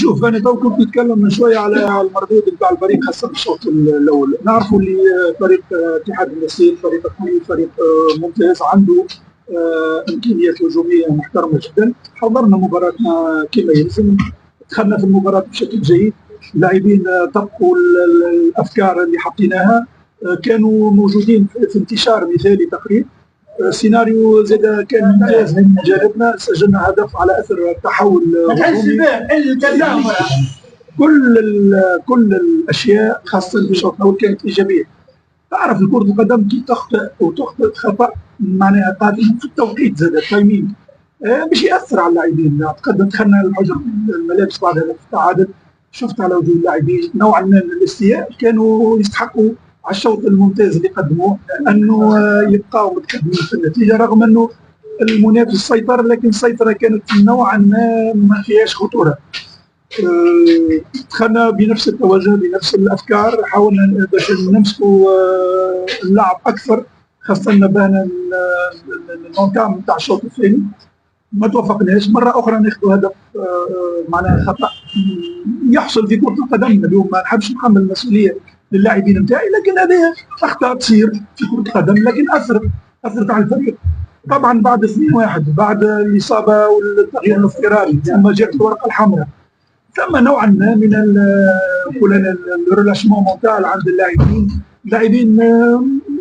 شوف انا تو كنت نتكلم من شويه على المردود نتاع الفريق خاصه الشوط الاول. نعرفوا اللي فريق اتحاد النسيج فريق قوي، فريق ممتاز، عنده امكانيات هجوميه محترمه جدا. حضرنا مباراتنا كما يلزم، دخلنا في المباراه بشكل جيد، اللاعبين طبقوا الافكار اللي حطيناها، كانوا موجودين في انتشار مثالي تقريبا. سيناريو زاد كان ممتاز من جانبنا، سجلنا هدف على اثر التحول الهجومي. كل الاشياء خاصه في الشوط الاول كانت ايجابيه. تعرف كرة القدم كي تخطئ وتخطئ خطا معناها قادم في التوقيت زاد التايمينغ باش ياثر على اللاعبين. اعتقد دخلنا الحجر الملابس بعد هدف التعادل، شفت على وجوه اللاعبين نوعا من الاستياء، كانوا يستحقوا على الشوط الممتاز اللي قدموه انه يبقاو متقدمين في النتيجه، رغم انه المنافس سيطر، لكن السيطره كانت نوعا ما فيهاش خطوره. دخلنا بنفس التوجه بنفس الافكار، حاولنا باش نمسكوا اللعب اكثر، خاصه نبهنا المونتام نتاع الشوط الثاني ما توفقناش. مره اخرى ناخذوا هدف معناها خطا يحصل في كره القدم. اليوم ما نحبش نحمل المسؤوليه للاعبين نتاعي، لكن هذه اخطاء تصير في كره القدم، لكن اثرت على الفريق. طبعا بعد 2-1 بعد الاصابه والتغيير الاضطراري ثم جاءت الورقه الحمراء، ثم نوعا ما من الريلاشمون مونتال عند اللاعبين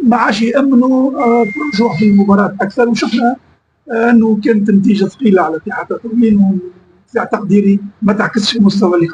ما عادش يامنوا بالرجوع في المباراه اكثر، وشفنا انه كانت النتيجه ثقيله على اتحاد تطوين، وفي تقديري ما تعكسش المستوى اللي